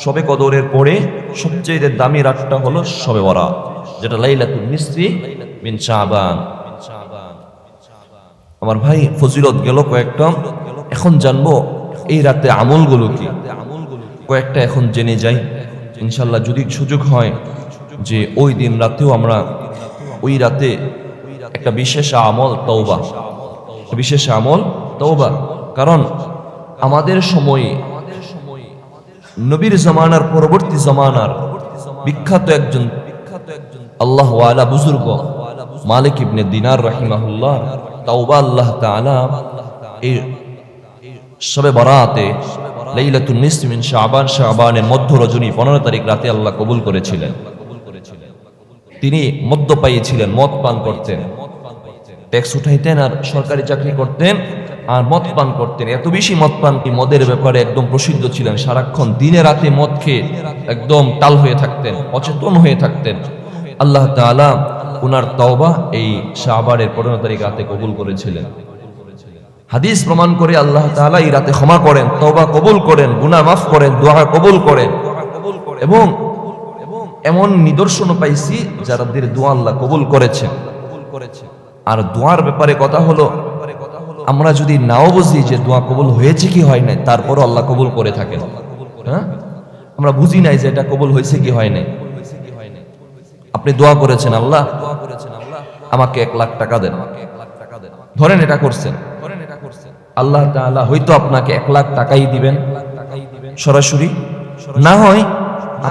শবে কদরের পরে সবচেয়ে দামি রাতটা হলো শবে বরাত, যেটা লাইলাতুন নিসফি মিন শাবান। আমার ভাই ফজিলত গেল কয়েকটা, এখন জানবো এই রাতে আমলগুলো কি, কয়েকটা এখন জেনে যাই ইনশাল্লাহ। যদি সুযোগ হয় যে ওই দিন রাতেও আমরা ওই রাতে একটা বিশেষ আমল তওবা, বিশেষ আমল তওবা, কারণ আমাদের সময়ে নবীর জামানার পরবর্তী জামানার বিখ্যাত একজন আল্লাহ ওয়ালা বুজুর্গ মালিক ইবনে দিনার রাহিমাহুল্লাহ তাওবা আল্লাহ তাআলা এই শবে বরাতে লাইলাতুন নিসফি মিন শাবান, শাবানের মধ্য রজনী 15 তারিখ রাতে আল্লাহ কবুল করেছিলেন। তিনি মদ্যপায়ী ছিলেন, মদ পান করতেন, ট্যাক্স উঠাইতেন আর সরকারি চাকরি করতেন আর মদ পান করতেন। এত বেশি মদ পান কি মদের ব্যাপারে একদম প্রসিদ্ধ ছিলেন, সারাক্ষণ দিনে রাতে মদ খেয়ে একদম টাল হয়ে থাকতেন, অচেতন হয়ে থাকতেন। আল্লাহ তাআলা উনার তওবা এই শাবানের 15 তারিখ রাতে কবুল করেছিলেন। হাদিস প্রমাণ করে আল্লাহ তাআলা এই রাতে ক্ষমা করেন, তওবা কবুল করেন, গুনাহ মাফ করেন, দোয়া কবুল করেন। এবং এমন নিদর্শনও পাইছি যাদের দোয়া আল্লাহ কবুল করেছেন। আর দোয়ার ব্যাপারে কথা হলো, আমরা যদি নাও বুঝি যে দোয়া কবুল হয়েছে কি হয় নাই, তারপরও আল্লাহ কবুল করে থাকেন। হ্যাঁ, আমরা বুঝি নাই যে এটা কবুল হয়েছে কি হয় নাই। আপনি দোয়া করেছেন, আল্লাহ আমাকে 1 লাখ টাকা দেন, ধরেন এটা করছেন, আল্লাহ তাআলা হয়তো আপনাকে 1 লাখ টাকাই দিবেন সরাসরি, না হয়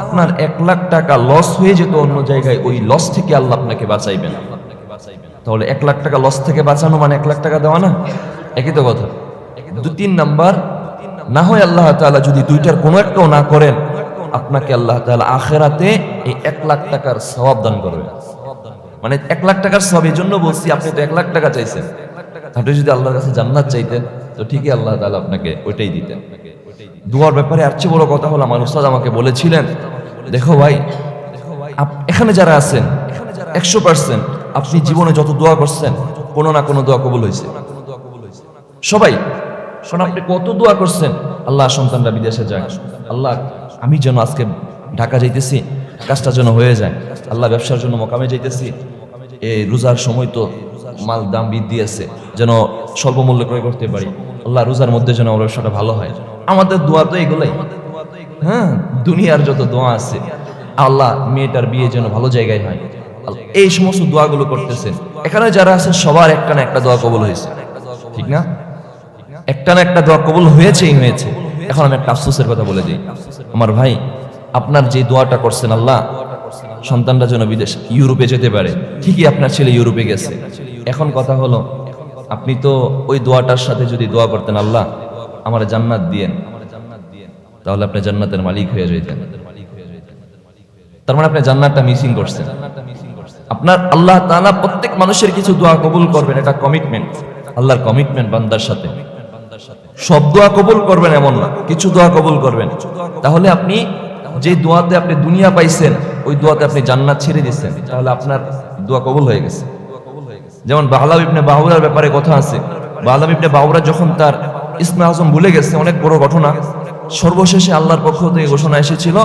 আপনার 1 লাখ টাকা লস হয়ে যেত অন্য জায়গায়, ওই লস থেকে আল্লাহ আপনাকে বাঁচাইবেন। তাহলে 1 লাখ টাকা লস থেকে বাঁচানো মানে 1 লাখ টাকা দেওয়া না, একই তো কথা। 2-3 নাম্বার, না হয় আল্লাহ তাআলা যদি দুইটার কোনো একটাও না করেন, আপনাকে আল্লাহ তাআলা আখিরাতে এই 1 লাখ টাকার সওয়াব দান করবেন। মানে 1 লাখ টাকার সওয়াব এই জন্য বলছি, আপনি তো 1 লাখ টাকা চাইছেন, আপনি যদি আল্লাহর কাছে জান্নাত চাইতেন তো ঠিকই আল্লাহ তাআলা আপনাকে ওইটাই দিতেন। দোয়ার ব্যাপারে আর চেয়ে বড় কথা হলো, আমার উস্তাদ আমাকে বলেছিলেন, দেখো ভাই, এখানে যারা আছেন 100% আপনি জীবনে যত দোয়া করছেন কোনো না কোনো দোয়া কবুল হয়েছে, সবাই। শোন, আপনি কত দোয়া করছেন, আল্লাহ সন্তানরা বিদেশে যায়, আল্লাহ আমি যেন আজকে ঢাকা যাইতেছি, কাজটা যেন হয়ে যায়, আল্লাহ ব্যবসার জন্য মকামে যাইতেছি, এই রোজার সময় তো মাল দাম বৃদ্ধি আছে, যেন স্বল্প মূল্যে ক্রয় করতে পারি, আল্লাহ রোজার মধ্যে যেন আমার ব্যবসাটা ভালো হয়। আমাদের দোয়া তো এগুলাই। হ্যাঁ, দুনিয়ার যত দোয়া আছে, আল্লাহ মেয়েটার বিয়ে যেন ভালো জায়গায় হয়, এই সমস্ত দোয়াগুলো করতেছেন। এখানে যারা আছেন সবার একটা না একটা দোয়া কবুল হয়েছে, ঠিক না? একটা না একটা দোয়া কবুল হয়েছেই হয়েছে। এখন আমি একটা আফসোসের কথা বলে দিই, আমার ভাই, আপনার যে দোয়াটা করছেন আল্লাহ সন্তানরা যেন বিদেশ ইউরোপে যেতে পারে, ঠিকই আপনার ছেলে ইউরোপে গেছে। এখন কথা হলো, আপনি তো ওই দোয়াটার সাথে যদি দোয়া করতেন, আল্লাহ আমার জান্নাত দিয়েন, তাহলে আপনি জান্নাতের মালিক হয়ে যেতেন। তার মানে আপনি জান্নাতটা মিসিং করছেন। আপনার আল্লাহ তাআলা প্রত্যেক মানুষের কিছু দোয়া কবুল করবেন, এটা কমিটমেন্ট, আল্লাহর কমিটমেন্ট বান্দার সাথে। সব দোয়া কবুল করবেন এমন না, কিছু দোয়া কবুল করবেন। তাহলে আপনি যে দোয়াতে আপনি দুনিয়া পাইছেন, ওই দোয়াতে আপনি জান্নাত ছেড়ে দিচ্ছেন, তাহলে আপনার দোয়া কবুল হয়ে গেছে। যেমন বাহলাব ইবনে বাহুরার ব্যাপারে কথা আছে। বাহলাব ইবনে বাহুরা যখন তার ইসমে আজম ভুলে গেছে, অনেক বড় ঘটনা, সর্বশেষে আল্লাহর পক্ষ থেকে ঘোষণা এসেছিল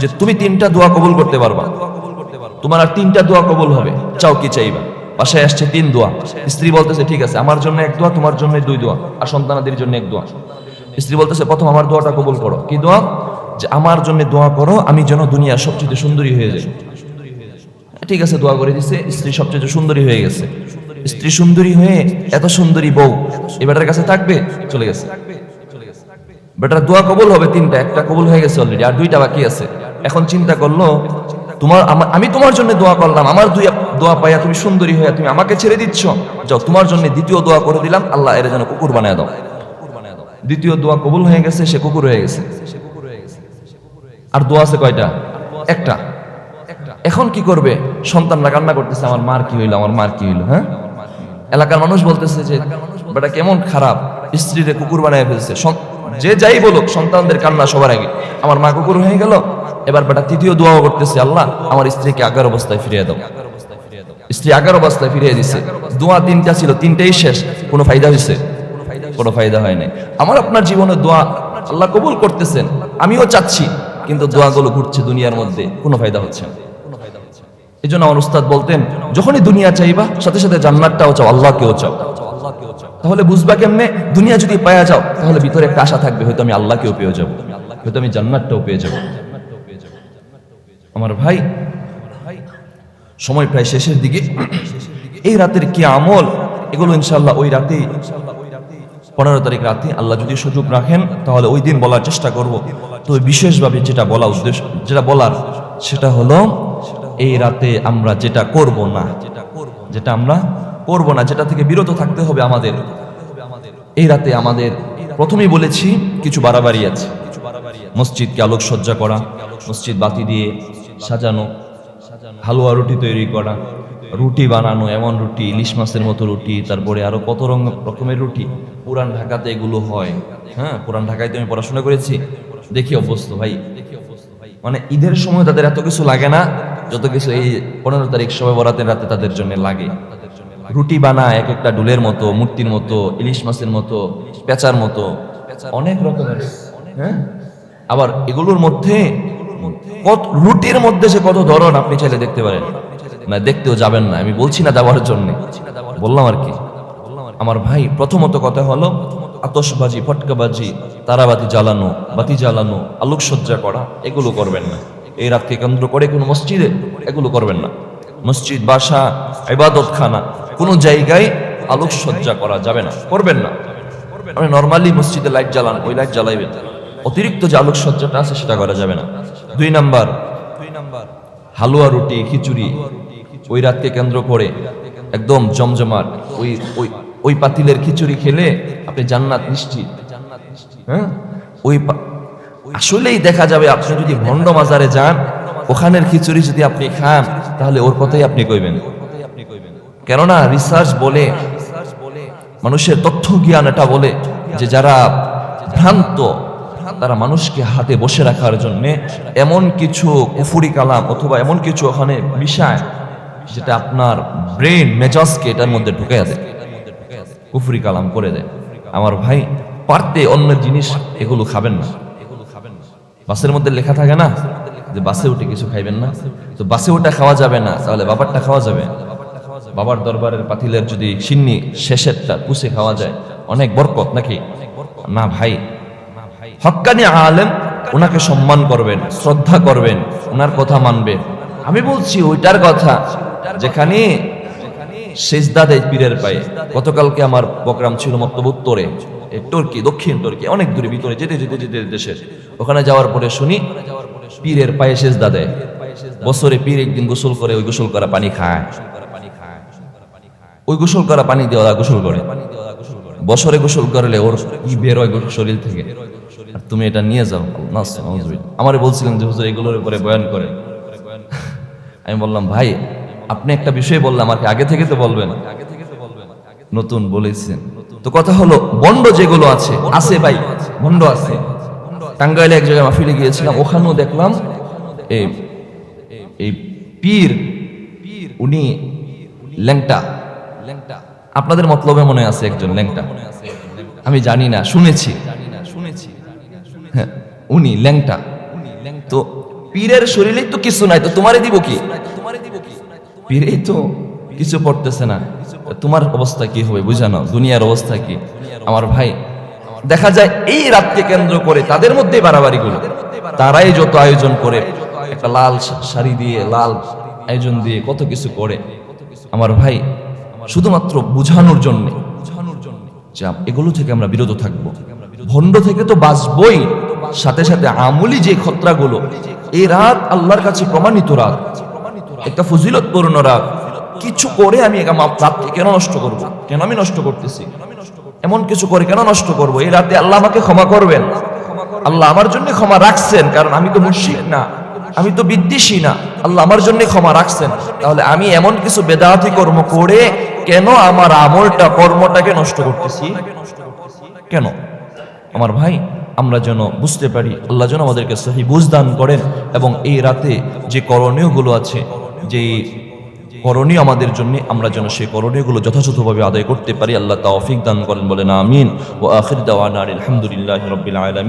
যে তুমি 3টা দোয়া কবুল করতে পারবা, তোমার আর 3টা দোয়া কবুল হবে, চাও কি চাইবা। বাসায় আসছে 3 দোয়া, স্ত্রী বলতেছে ঠিক আছে, আমার জন্য 1 দোয়া, তোমার জন্য 2 দোয়া, আর সন্তানাদের জন্য 1 দোয়া। স্ত্রী বলতেছে প্রথম আমার দোয়াটা কবুল করো। কি দোয়া? যে আমার জন্য দোয়া করো আমি যেন দুনিয়ার সবচেয়ে সুন্দরী হয়ে যাই। ঠিক আছে, দোয়া করে দিছে, স্ত্রী সবচেয়ে সুন্দরী হয়ে গেছে। স্ত্রী সুন্দরী হয়ে এত সুন্দরী বউ এবারের কাছে থাকবে, চলে গেছে। বেটার দোয়া কবুল হবে 3টা, একটা কবুল হয়ে গেছে অলরেডি, আর 2টা বাকি আছে। এখন চিন্তা করলো, আমি তোমার জন্য দোয়া করলাম, আমার দোয়া পাইয়া তুমি সুন্দরী হয়ে তুমি আমাকে ছেড়ে দিচ্ছ, যাও তোমার জন্য দ্বিতীয় দোয়া করে দিলাম, আল্লাহ এর যেন কুকুর বানায় দাও। দ্বিতীয় দোয়া কবুল হয়ে গেছে, সে কুকুর হয়ে গেছে। আর দোয়া আছে কয়টা? একটা। এখন কি করবে? সন্তানরা কান্না করতেছে, আমার মার কি হইলো, আমার মার কি হইলো। হ্যাঁ, এলাকার মানুষ বলতেছে যে বেটা কেমন খারাপ, স্ত্রীরে কুকুর বানায় ফেলছে। যে যাই বলুক, সন্তানদের কান্না সবার আগে, আমার মা কুকুর হয়ে গেল। এবার বেটা তৃতীয় দোয়াও করতেছে, আল্লাহ আমার স্ত্রীকে আগের অবস্থায় ফিরিয়ে দাও। স্ত্রী আগের অবস্থায় ফিরিয়ে দিছে। দোয়া 3টা ছিল, 3টাই শেষ। কোনো ফায়দা হয়েছে? কোনো ফায়দা হয় নাই। আমার আপনার জীবনে দোয়া আল্লাহ কবুল করতেছেন, আমিও চাচ্ছি কিন্তু দোয়াগুলো ঘুরছে দুনিয়ার মধ্যে, কোনো ফায়দা হচ্ছে না। এই জন্য আমার উস্তাদ বলতেন, যখনই দুনিয়া চাইবা সাথে সাথে জান্নাতটাও চাও, আল্লাহকেও চাও। তাহলে বুঝবা কেমনে? দুনিয়া যদি পাওয়া যাও তাহলে ভিতরে একটা আশা থাকবে, হয়তো আমি আল্লাহকেও পেয়ে যাবো, হয়তো আমি জান্নাতটাও পেয়ে যাবো। আমার ভাই, সময় প্রায় শেষের দিকে। এই রাতের কি আমল, এগুলো ইনশাআল্লাহ ওই রাতেই 15 তারিখ রাতে আল্লাহ যদি সুযোগ রাখেন তাহলে ওই দিন বলার চেষ্টা করব। তো বিশেষভাবে যেটা বলা উদ্দেশ্য, যেটা বলার সেটা হলো এই রাতে আমরা যেটা করব না, যেটা থেকে বিরত থাকতে হবে আমাদের। এই রাতে আমাদের প্রথমেই বলেছি কিছু বাড়াবাড়ি আছে। মসজিদকে আলোকসজ্জা করা, মসজিদ বাতি দিয়ে সাজানো, হালুয়া রুটি তৈরি করা, রুটি বানানো, এমন রুটি ইলিশ মাছের মতো রুটি, তারপরে আরো কত রকমের রুটি। পুরান ঢাকাতে এগুলো হয়। হ্যাঁ, পুরান ঢাকায় তো আমি পড়াশোনা করেছি, দেখি অভ্যস্ত ভাই। মানে ঈদের সময় তাদের এত কিছু লাগে না যত কিছু এই 15 তারিখ শবে বরাতের রাতে তাদের জন্য লাগে। রুটি বানায় এক একটা ডুলের মতো, মূর্তির মতো, ইলিশ মাছের মতো, পেঁচার মতো, অনেক রকমের। হ্যাঁ, আবার এগুলোর মধ্যে রুটির মধ্যে সে কত ধরন আপনি চাইলে দেখতে পারেন না, দেখতেও যাবেন না, আমি বলছি না যাওয়ার জন্য, বললাম আর কি। আমার ভাই, প্রথমত কথা হলো আতশবাজি, ফটকাবাজি, তারাবাতি জ্বালানো, বাতি জ্বালানো, আলোকসজ্জা করা, এগুলো করবেন না। এই রাতকে কেন্দ্র করে কোনো মসজিদে এগুলো করবেন না। মসজিদ, বাসা, ইবাদতখানা, কোনো জায়গায় আলোকসজ্জা করা যাবে না, করবেন না। আপনি নর্মালি মসজিদে লাইট জ্বালান, ওই লাইট জ্বালাইবেন, অতিরিক্ত যে আলোকসজ্জাটা আছে সেটা করা যাবে না। 2 নাম্বার, হালুয়া রুটি, খিচুড়ি ওই রাতকে কেন্দ্র করে একদম জমজমাট, ওই পাতিলের খিচুড়ি খেলে আপনি জান্নাত নিশ্চিত। হ্যাঁ, আসলেই দেখা যাবে আপনি যদি ভণ্ড মাজারে যান, ওখানের খিচুড়ি যদি আপনি খান তাহলে ওর কথাই আপনি কইবেন। কেননা রিসার্চ বলে, মানুষের তথ্য জ্ঞান এটা বলে যে যারা ভ্রান্ত তারা মানুষকে হাতে বসে রাখার জন্য এমন কিছু কুফরি কালাম অথবা এমন কিছু ওখানে মিশায় যেটা আপনার ব্রেন মেজাজকে এটার মধ্যে ঢুকে দেয়, কুফরি কালাম করে দেয়। আমার ভাই, পারতে অন্য জিনিস এগুলো খাবেন না। বাসের মধ্যে লেখা থাকে না যে বাসে উঠে কিছু খাইবেন না, তো বাসে ওটা খাওয়া যাবে না, তাহলে বাবারটা খাওয়া যাবে। বাবার দরবারের পাতিলের যদি সিন্নি শেষেরটা পুষে খাওয়া যায়, অনেক বরকত নাকি না ভাই? হক্কানি আলেম, ওনাকে সম্মান করবেন, শ্রদ্ধা করবেন, ওনার কথা মানবেন। আমি বলছি ওইটার কথা যেখানে সেজদা দেয় পীরের পায়ে। গতকালকে আমার প্রোগ্রাম ছিল মক্তব উত্তরে, তুর্কি, দক্ষিণ তুর্কি, অনেক দূরে ভিতরে যেতে যেতে যেতে দেশের ওখানে যাওয়ার পরে শুনি পীরের পায়ে সেজদা দেয়। বছরে পীর একদিন গোসল করে, ওই গোসল করা পানি খায়, ওই গোসল করা পানি দিয়ে ওরা গোসল করে। বছরে গোসল করলে ওর কি বের হয় শরীর থেকে, আর তুমি এটা নিয়ে যাও। আমারে বলছিলেন যে হুজুর এগুলোর উপরে বয়ান করে। আমি বললাম ভাই, আপনি একটা বিষয় বললাম আমাকে আগে থেকে তো বলবেন, নতুন বলেছেন তো। কথা হলো বন্ড যেগুলো আছে ভাই, বন্ড আছে। টাঙ্গাইলে এক জায়গায় মাহফিলে গিয়েছিলাম, ওখানেও দেখলাম এই পীর, উনি ল্যাংটা। আপনাদের মতলবে মনে আছে একজন ল্যাংটা, আমি জানি না, শুনেছি। হ্যাঁ, উনি ল্যাংটা। তো পীরের শরীরে তো কিছু নাই, তো তোমারে দিব কি? পীরেই তো কিছু পড়তেছে না, তোমার অবস্থা কি হবে বুঝানো, দুনিয়ার অবস্থা কি? আমার ভাই, দেখা যায় এই রাতকে কেন্দ্র করে তাদের মধ্যে বাড়াবাড়ি গুলো, তারাই যত আয়োজন করে, একটা লাল শাড়ি দিয়ে, লাল আয়োজন দিয়ে কত কিছু করে। আমার ভাই, শুধুমাত্র বুঝানোর জন্য যে এগুলো থেকে আমরা বিরত থাকবো। ভণ্ড থেকে তো বাঁচবই, সাথে সাথে আমলি যে খতরাগুলো, এই রাত আল্লাহর কাছে প্রমাণিত রাত, একটা ফজিলতপূর্ণ রাত। কিছু করে আমি রাতকে কেন নষ্ট করব? কেন আমি নষ্ট করতেছি? এমন কিছু করে কেন নষ্ট করব? এই রাতে আল্লাহ আমাকে ক্ষমা করবেন, আল্লাহ আমার জন্য ক্ষমা রাখছেন, কারণ আমি তো মুশরিক না, আমি তো বিদ্বেষী না, আল্লাহ আমার জন্য ক্ষমা রাখছেন। তাহলে আমি এমন কিছু বেদাতি কর্ম করে কেন আমার আমলটা, কর্মটাকে নষ্ট করতেছি কেন? আমার ভাই, আমরা যেন বুঝতে পারি, আল্লাহ যেন আমাদেরকে সহি বুঝ দান করেন, এবং এই রাতে যে করণীয়গুলো আছে, যে করণীয় আমাদের জন্য, আমরা যেন সেই করণীয়গুলো যথাযথভাবে আদায় করতে পারি। আল্লাহ তৌফিক দান করেন, বলেন আমিন। ওয়া আখির দাওয়ানা আলহামদুলিল্লাহি রাব্বিল আলামিন।